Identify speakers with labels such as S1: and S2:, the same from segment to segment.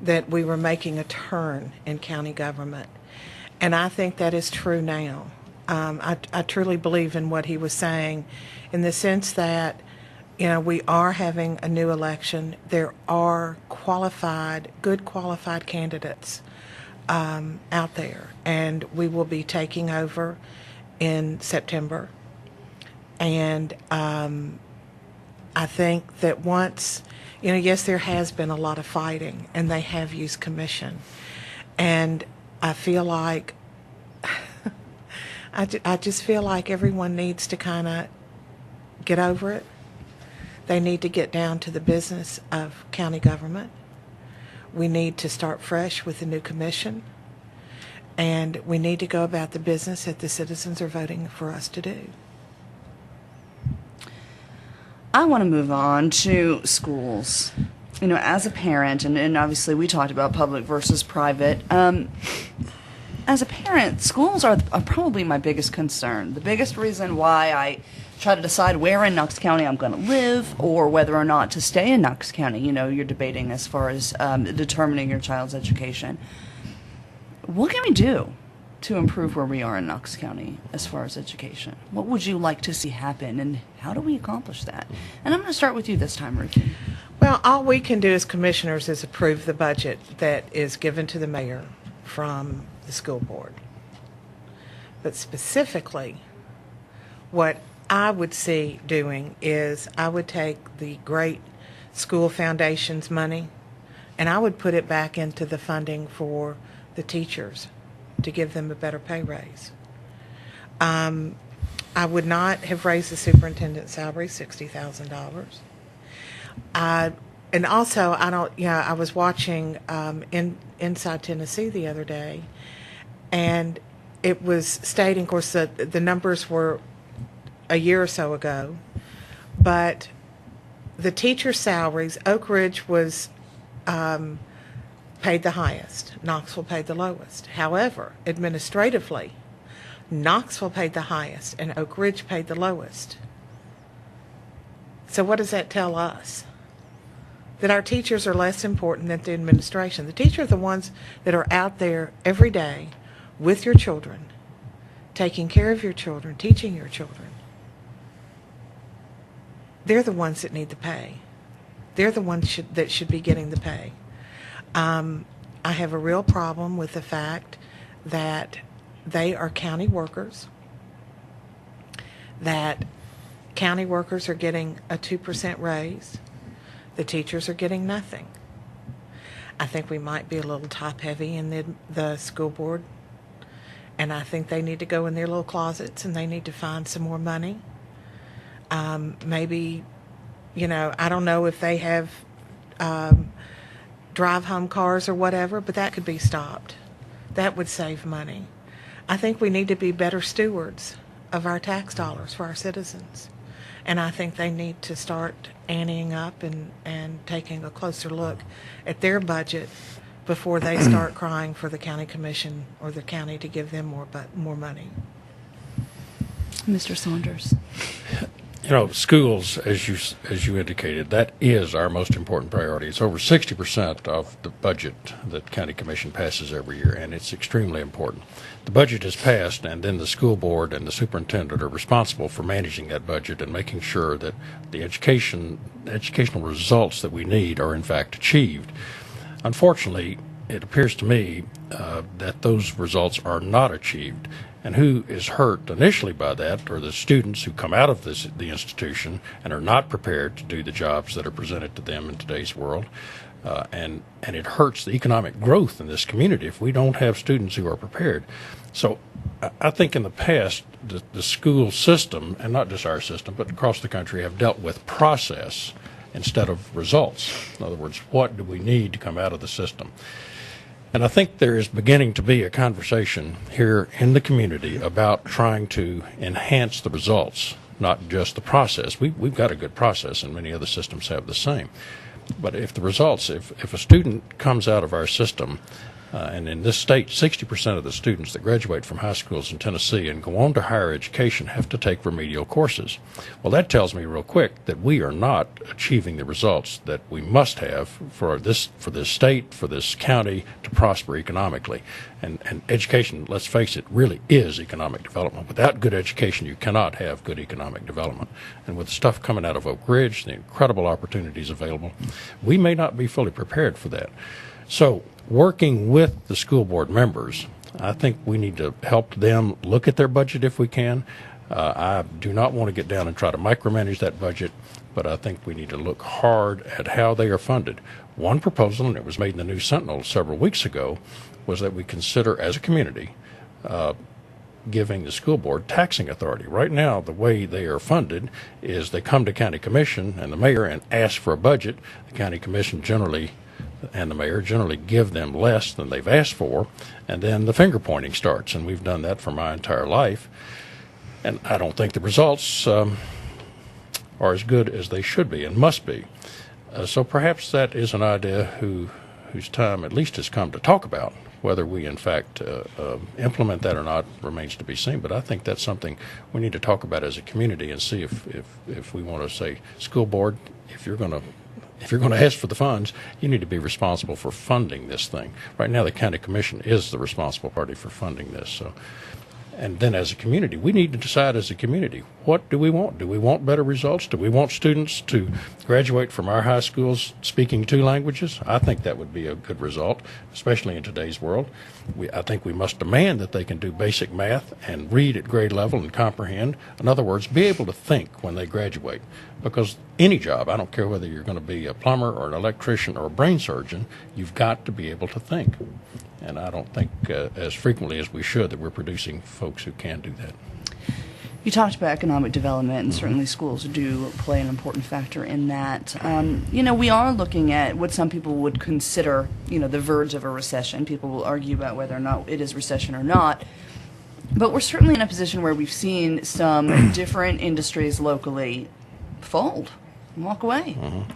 S1: that we were making a turn in county government. And I think that is true now. I truly believe in what he was saying in the sense that, we are having a new election. There are good qualified candidates out there, and we will be taking over in September. And I think that once, yes, there has been a lot of fighting, and they have used commission. And I feel like, I just feel like everyone needs to kind of get over it. They need to get down to the business of county government. We need to start fresh with the new commission. And we need to go about the business that the citizens are voting for us to do.
S2: I want to move on to schools. As a parent, and obviously we talked about public versus private. As a parent, schools are probably my biggest concern. The biggest reason why I try to decide where in Knox County I'm going to live or whether or not to stay in Knox County. You're debating as far as determining your child's education. What can we do to improve where we are in Knox County as far as education? What would you like to see happen, and how do we accomplish that? And I'm going to start with you this time, Ruthie.
S1: Well, all we can do as commissioners is approve the budget that is given to the mayor from the school board. But specifically, what I would see doing is I would take the great school foundations money and I would put it back into the funding for the teachers to give them a better pay raise. I would not have raised the superintendent's salary $60,000. And also, I was watching Inside Tennessee the other day, and it was stating, of course, the numbers were a year or so ago, but the teacher salaries, Oak Ridge was paid the highest, Knoxville paid the lowest. However, administratively, Knoxville paid the highest and Oak Ridge paid the lowest. So what does that tell us? That our teachers are less important than the administration. The teachers are the ones that are out there every day with your children, taking care of your children, teaching your children. They're the ones that need the pay. They're the ones that should be getting the pay. I have a real problem with the fact that they are county workers, that county workers are getting a 2% raise. The teachers are getting nothing. I think we might be a little top-heavy in the school board, and I think they need to go in their little closets and they need to find some more money. Maybe, I don't know if they have drive-home cars or whatever, but that could be stopped. That would save money. I think we need to be better stewards of our tax dollars for our citizens. And I think they need to start anteing up and taking a closer look at their budget before they start crying for the county commission or the county to give them more money.
S2: Mr. Saunders.
S3: Schools, as you indicated, that is our most important priority. It's over 60% of the budget that County Commission passes every year, and it's extremely important. The budget is passed, and then the school board and the superintendent are responsible for managing that budget and making sure that the educational results that we need are in fact achieved. Unfortunately, it appears to me that those results are not achieved. And who is hurt initially by that are the students who come out of the institution and are not prepared to do the jobs that are presented to them in today's world. And it hurts the economic growth in this community if we don't have students who are prepared. So I think in the past, the school system, and not just our system, but across the country, have dealt with process instead of results. In other words, what do we need to come out of the system? And I think there is beginning to be a conversation here in the community about trying to enhance the results, not just the process. We've got a good process, and many other systems have the same. But if the results, if a student comes out of our system And in this state, 60% of the students that graduate from high schools in Tennessee and go on to higher education have to take remedial courses. Well, that tells me real quick that we are not achieving the results that we must have for this state, for this county to prosper economically. And education, let's face it, really is economic development. Without good education, you cannot have good economic development. And with the stuff coming out of Oak Ridge, the incredible opportunities available, we may not be fully prepared for that. So, working with the school board members, I think we need to help them look at their budget if we can. I do not want to get down and try to micromanage that budget, but I think we need to look hard at how they are funded. One proposal, and it was made in the New Sentinel several weeks ago, was that we consider as a community giving the school board taxing authority. Right now, the way they are funded is they come to county commission and the mayor and ask for a budget. The county commission and the mayor generally give them less than they've asked for, and then the finger pointing starts, and we've done that for my entire life. And I don't think the results are as good as they should be and must be. So perhaps that is an idea whose time at least has come to talk about. Whether we in fact implement that or not remains to be seen, but I think that's something we need to talk about as a community and see if we want to say, school board, if you're going to ask for the funds, you need to be responsible for funding this thing. Right now, the county commission is the responsible party for funding this. So, and then as a community, we need to decide as a community, what do we want? Do we want better results? Do we want students to graduate from our high schools speaking 2 languages? I think that would be a good result, especially in today's world. I think we must demand that they can do basic math and read at grade level and comprehend. In other words, be able to think when they graduate. Because any job, I don't care whether you're going to be a plumber or an electrician or a brain surgeon, you've got to be able to think. And I don't think as frequently as we should that we're producing folks who can do that.
S2: You talked about economic development, and certainly schools do play an important factor in that. We are looking at what some people would consider, the verge of a recession. People will argue about whether or not it is recession or not. But we're certainly in a position where we've seen some different industries locally fold and walk away.
S3: Mm-hmm.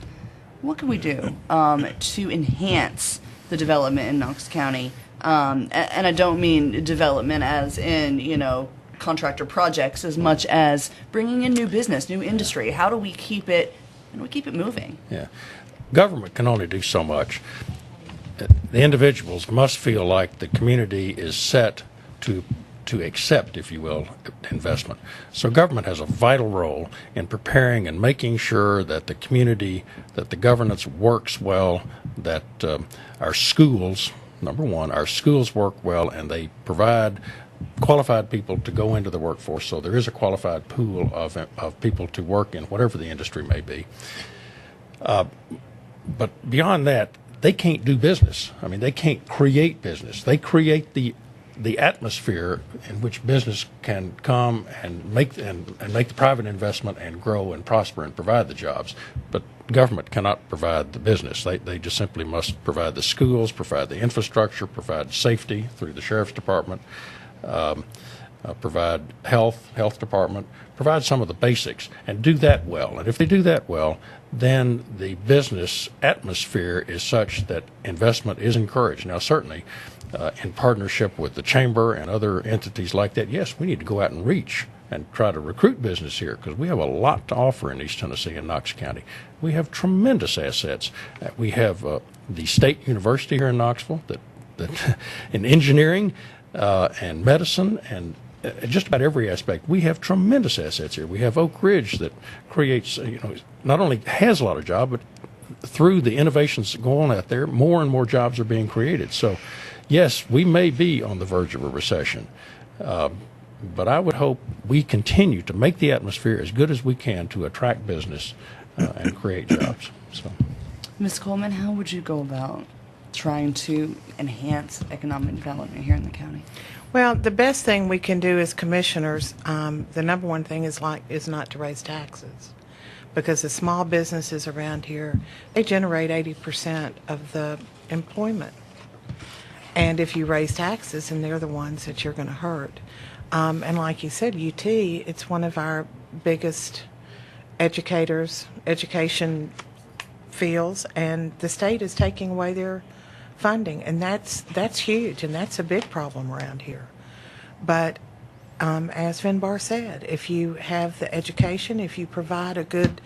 S2: What can we do to enhance the development in Knox County? And I don't mean development as in, contractor projects as much as bringing in new business, new industry. How do we keep it moving?
S3: Yeah. Government can only do so much. The individuals must feel like the community is set to accept, if you will, investment. So government has a vital role in preparing and making sure that the community, that the governance works well, that our schools, number one, our schools work well, and they provide qualified people to go into the workforce. So there is a qualified pool of people to work in whatever the industry may be. But beyond that, they can't do business. I mean, they can't create business. They create the atmosphere in which business can come and make the private investment and grow and prosper and provide the jobs. But government cannot provide the business. They just simply must provide the schools, provide the infrastructure, provide safety through the sheriff's department, provide health department, provide some of the basics, and do that well. And if they do that well, then the business atmosphere is such that investment is encouraged. Now, certainly, in partnership with the chamber and other entities like that, yes, we need to go out and reach and try to recruit business here, because we have a lot to offer in East Tennessee and Knox County. We have tremendous assets. We have the State University here in Knoxville that in engineering and medicine and just about every aspect, we have tremendous assets here. We have Oak Ridge that creates, not only has a lot of jobs, but through the innovations that go on out there, more and more jobs are being created. So, yes, we may be on the verge of a recession, but I would hope we continue to make the atmosphere as good as we can to attract business and create jobs. So,
S2: Ms. Kulman, how would you go about trying to enhance economic development here in the county?
S1: Well, the best thing we can do as commissioners, the number one thing is not to raise taxes, because the small businesses around here, they generate 80% of the employment. And if you raise taxes, then they're the ones that you're going to hurt. And like you said, UT, it's one of our biggest education fields, and the state is taking away their funding, and that's huge, and that's a big problem around here. But as Finbarr said, if you have the education, if you provide a good